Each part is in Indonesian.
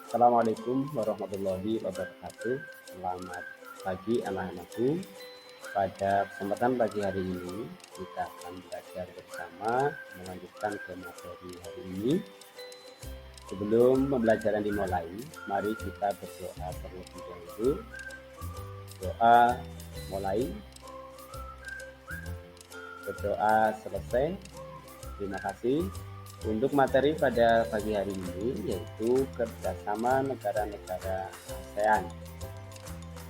Assalamualaikum warahmatullahi wabarakatuh. Selamat pagi anak-anakku. Pada kesempatan pagi hari ini kita akan belajar bersama melanjutkan ke materi hari ini. Sebelum pembelajaran dimulai, mari kita berdoa terlebih dahulu. Doa mulai, berdoa selesai. Terima kasih. Untuk materi pada pagi hari ini yaitu kerjasama negara-negara ASEAN.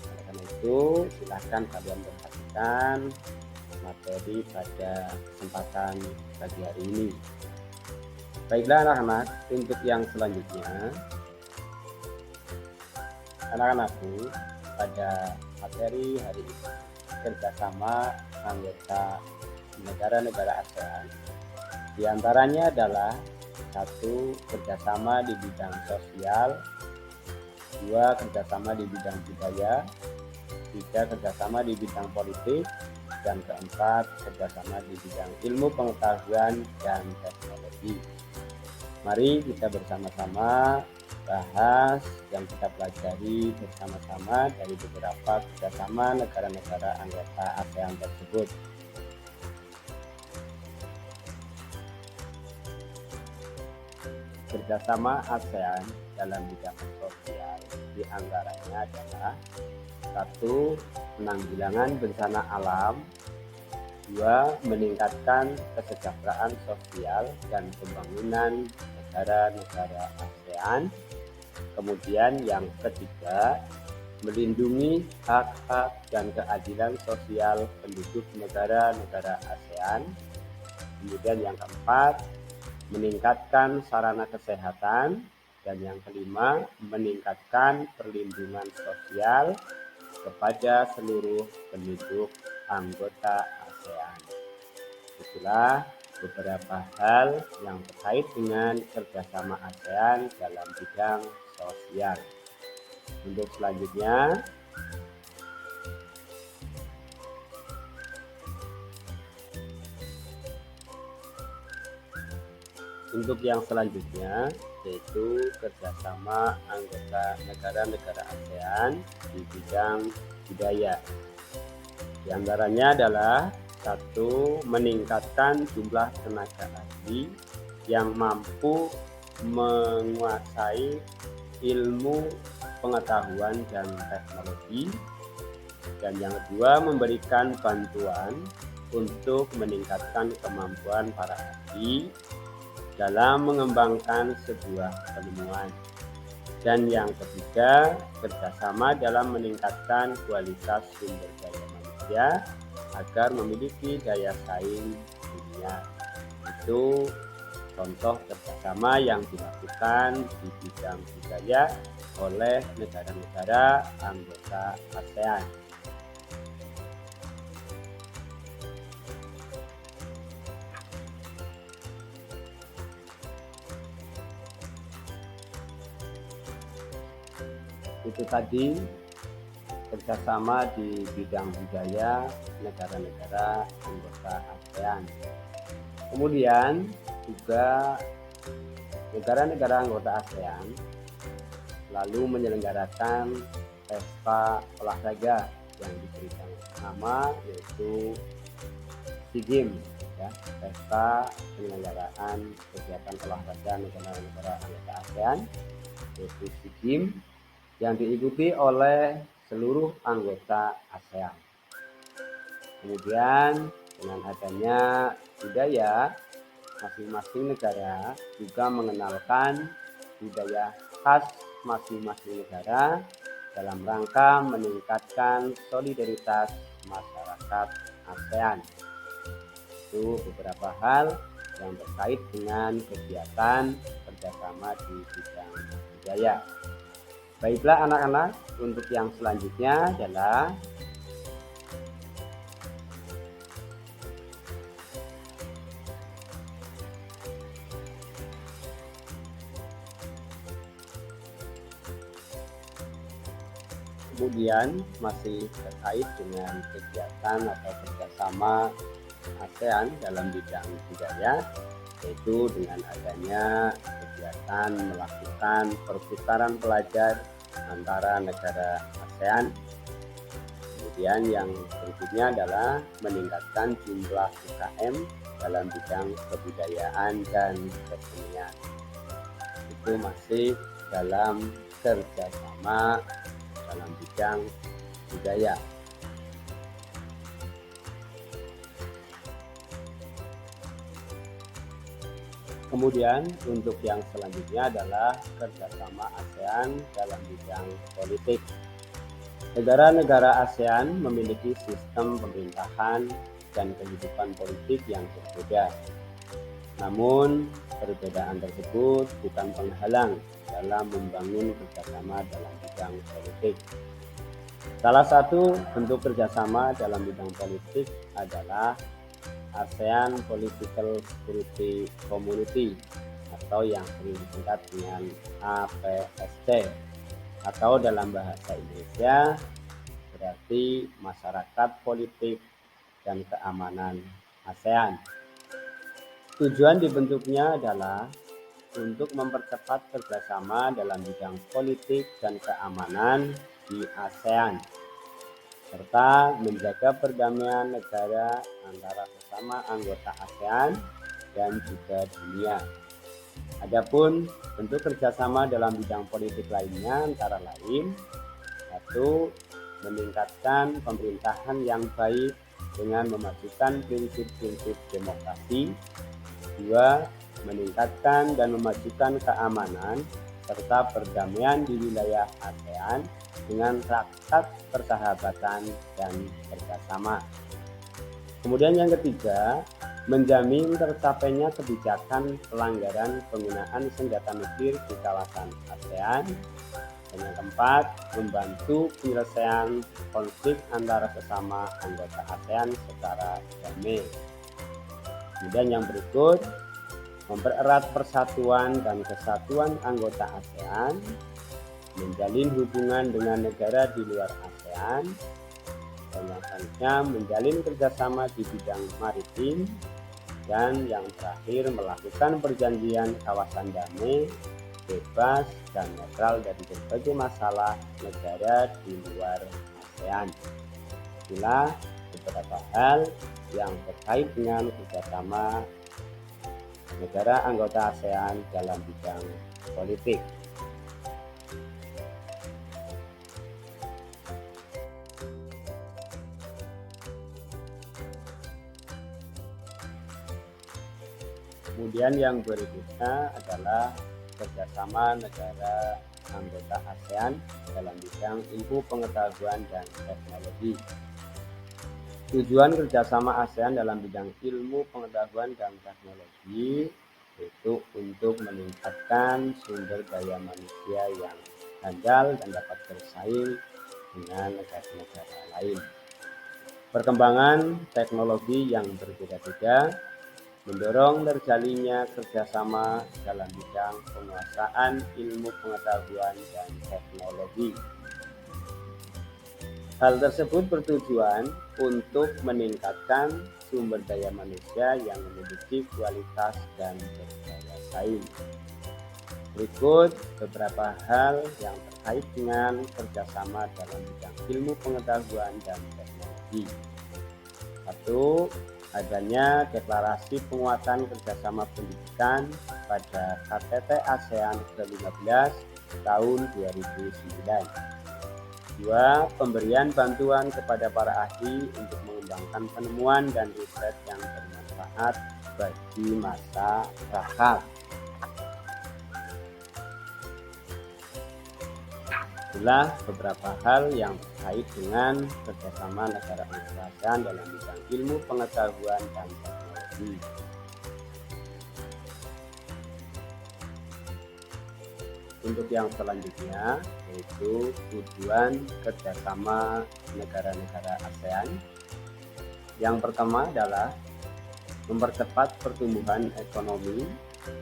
Oleh karena itu, silakan kalian perhatikan materi pada kesempatan pagi hari ini. Baiklah anak-anak, untuk yang selanjutnya, anak-anakku, pada materi hari ini kerjasama anggota negara-negara ASEAN. Di antaranya adalah 1. Kerjasama di bidang sosial, 2. Kerjasama di bidang budaya, 3. Kerjasama di bidang politik, dan 4. Kerjasama di bidang ilmu pengetahuan dan teknologi. Mari kita bersama-sama bahas yang kita pelajari bersama-sama dari beberapa kerjasama negara-negara anggota ASEAN tersebut. Kerjasama ASEAN dalam bidang sosial diantaranya adalah 1. Penanggulangan bencana alam, 2. Meningkatkan kesejahteraan sosial dan pembangunan negara-negara ASEAN. Kemudian yang ketiga, melindungi hak-hak dan keadilan sosial penduduk negara-negara ASEAN. Kemudian yang keempat, meningkatkan sarana kesehatan, dan yang kelima, meningkatkan perlindungan sosial kepada seluruh penduduk anggota ASEAN. Itulah beberapa hal yang terkait dengan kerjasama ASEAN dalam bidang sosial. Untuk selanjutnya, yaitu kerjasama anggota negara-negara ASEAN di bidang budaya. Di antaranya adalah 1. Meningkatkan jumlah tenaga ahli yang mampu menguasai ilmu pengetahuan dan teknologi. Dan yang kedua, memberikan bantuan untuk meningkatkan kemampuan para ahli dalam mengembangkan sebuah penemuan. Dan yang ketiga, kerjasama dalam meningkatkan kualitas sumber daya manusia agar memiliki daya saing dunia. Itu contoh kerjasama yang dilakukan di bidang budaya oleh negara-negara anggota ASEAN. Itu tadi kerjasama di bidang budaya negara-negara anggota ASEAN. Kemudian juga negara-negara anggota ASEAN lalu menyelenggarakan pesta olahraga yang diberikan nama yaitu SEA Games, ya, pesta penyelenggaraan kegiatan olahraga negara-negara anggota ASEAN yaitu SEA Games, yang diikuti oleh seluruh anggota ASEAN. Kemudian dengan adanya budaya, masing-masing negara juga mengenalkan budaya khas masing-masing negara dalam rangka meningkatkan solidaritas masyarakat ASEAN. Itu beberapa hal yang terkait dengan kegiatan kerjasama di bidang budaya. Baiklah anak-anak, untuk yang selanjutnya adalah kemudian masih terkait dengan kegiatan atau kerjasama ASEAN dalam bidang budaya, yaitu dengan adanya kegiatan akan melakukan pertukaran pelajar antara negara ASEAN. Kemudian yang berikutnya adalah meningkatkan jumlah UKM dalam bidang kebudayaan dan kesenian. Itu masih dalam kerjasama dalam bidang budaya. Kemudian untuk yang selanjutnya adalah kerjasama ASEAN dalam bidang politik. Negara-negara ASEAN memiliki sistem pemerintahan dan kehidupan politik yang berbeda. Namun, perbedaan tersebut bukan penghalang dalam membangun kerjasama dalam bidang politik. Salah satu bentuk kerjasama dalam bidang politik adalah ASEAN Political Security Community atau yang sering disingkat dengan APSC, atau dalam bahasa Indonesia berarti Masyarakat Politik dan Keamanan ASEAN. Tujuan dibentuknya adalah untuk mempercepat kerjasama dalam bidang politik dan keamanan di ASEAN, serta menjaga perdamaian negara antara sesama anggota ASEAN dan juga dunia. Adapun bentuk kerjasama dalam bidang politik lainnya antara lain: 1. Meningkatkan pemerintahan yang baik dengan memajukan prinsip-prinsip demokrasi. 2. Meningkatkan dan memajukan keamanan serta perdamaian di wilayah ASEAN dengan traktat persahabatan dan kerjasama. Kemudian yang ketiga, menjamin tercapainya kebijakan pelanggaran penggunaan senjata nuklir di kawasan ASEAN. Dan yang keempat, membantu penyelesaian konflik antara sesama anggota ASEAN secara damai. Kemudian yang berikut, mempererat persatuan dan kesatuan anggota ASEAN, menjalin hubungan dengan negara di luar ASEAN, dan yang selanjutnya menjalin kerjasama di bidang maritim, dan yang terakhir melakukan perjanjian kawasan damai, bebas, dan netral dari berbagai masalah negara di luar ASEAN. Inilah beberapa hal yang terkait dengan kerjasama negara anggota ASEAN dalam bidang politik. Kemudian yang berikutnya adalah kerjasama negara anggota ASEAN dalam bidang ilmu pengetahuan dan teknologi. Tujuan kerjasama ASEAN dalam bidang ilmu pengetahuan dan teknologi yaitu untuk meningkatkan sumber daya manusia yang handal dan dapat bersaing dengan negara-negara lain. Perkembangan teknologi yang berbeda-beda mendorong terjalinnya kerjasama dalam bidang penguasaan ilmu pengetahuan dan teknologi. Hal tersebut bertujuan untuk meningkatkan sumber daya manusia yang memiliki kualitas dan berdaya saing. Berikut beberapa hal yang terkait dengan kerjasama dalam bidang ilmu pengetahuan dan teknologi. 1. Adanya deklarasi penguatan kerjasama pendidikan pada KTT ASEAN ke-15 tahun 2009. 2. Pemberian bantuan kepada para ahli untuk mengembangkan penemuan dan riset yang bermanfaat bagi masyarakat. Itulah beberapa hal yang terkait dengan kerjasama negara anggota ASEAN dalam bidang ilmu pengetahuan dan teknologi. Untuk yang selanjutnya yaitu tujuan kerjasama negara-negara ASEAN. Yang pertama adalah mempercepat pertumbuhan ekonomi,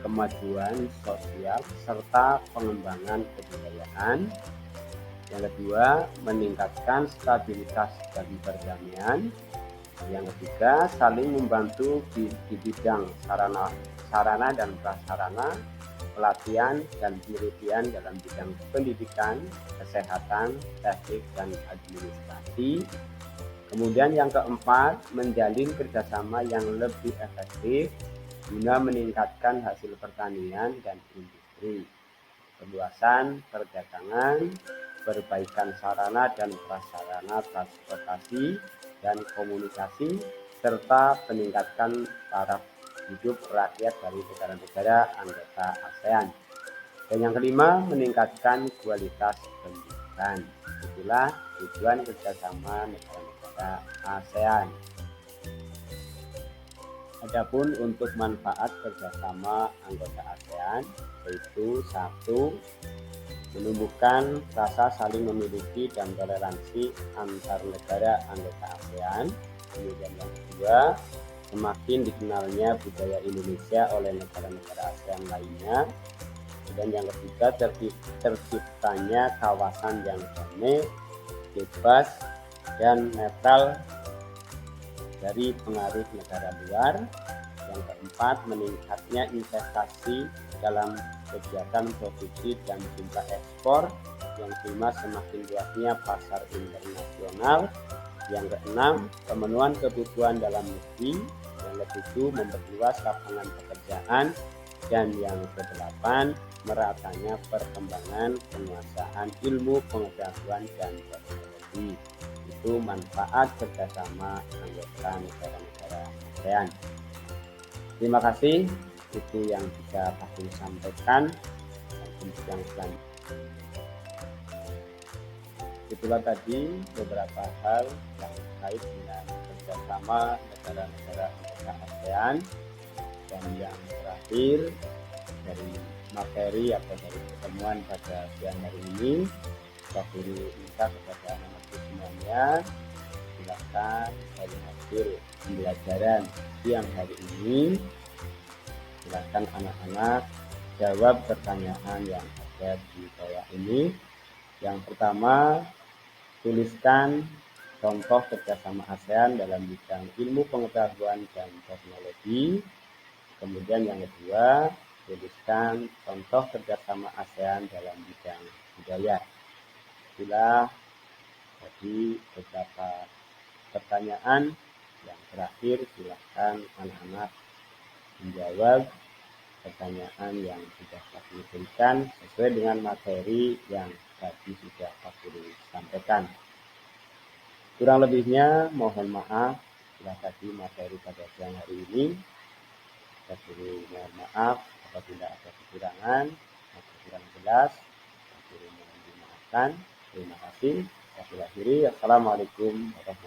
kemajuan sosial, serta pengembangan kebudayaan. Yang kedua, meningkatkan stabilitas dan perdamaian. Yang ketiga, saling membantu di bidang sarana dan prasarana. pelatihan dan penelitian dalam bidang pendidikan, kesehatan, teknik, dan administrasi. Kemudian yang keempat, menjalin kerjasama yang lebih efektif guna meningkatkan hasil pertanian dan industri, perluasan perdagangan, perbaikan sarana dan prasarana transportasi dan komunikasi, serta peningkatan taraf hidup rakyat dari negara-negara anggota ASEAN. Dan yang kelima, meningkatkan kualitas pendidikan. Itulah tujuan kerjasama negara-negara ASEAN. Adapun untuk manfaat kerjasama anggota ASEAN, yaitu 1. Menumbuhkan rasa saling memiliki dan toleransi antar negara anggota ASEAN. Kemudian yang kedua, semakin dikenalnya budaya Indonesia oleh negara-negara ASEAN lainnya. Dan yang ketiga, terciptanya kawasan yang damai, bebas, dan netral dari pengaruh negara luar. Yang keempat, meningkatnya investasi dalam kegiatan produksi dan jumlah ekspor. Yang kelima, semakin luasnya pasar internasional. Yang keenam, pemenuhan kebutuhan dalam negeri. Yang ketujuh, memperluas lapangan pekerjaan. Dan yang kedelapan, meratanya perkembangan penguasaan ilmu, pengetahuan, dan teknologi. Itu manfaat kerjasama anggota negara-negara ASEAN. Terima kasih, itu yang bisa kami sampaikan. Untuk yang selanjutnya, itulah tadi beberapa hal yang terkait dengan kerjasama negara-negara anggota ASEAN. Dan yang terakhir, dari materi atau dari pertemuan pada siang hari ini, saya minta kepada anak-anak semuanya, silakan dari hasil pembelajaran siang hari ini, silakan anak-anak jawab pertanyaan yang ada di bawah ini. Yang pertama, tuliskan contoh kerjasama ASEAN dalam bidang ilmu pengetahuan dan teknologi. Kemudian yang kedua, tuliskan contoh kerjasama ASEAN dalam bidang budaya. Itulah jadi beberapa pertanyaan. Yang terakhir, silakan anak-anak menjawab pertanyaan yang sudah kami berikan sesuai dengan materi yang tadi sudah kami sampaikan. Kurang lebihnya mohon maaf bila tadi materi pada siang hari ini. Saya mohon maaf apabila ada kekurangan atau kurang jelas. Saya mohon dimaafkan. Terima kasih. Assalamualaikum warahmatullahi wabarakatuh.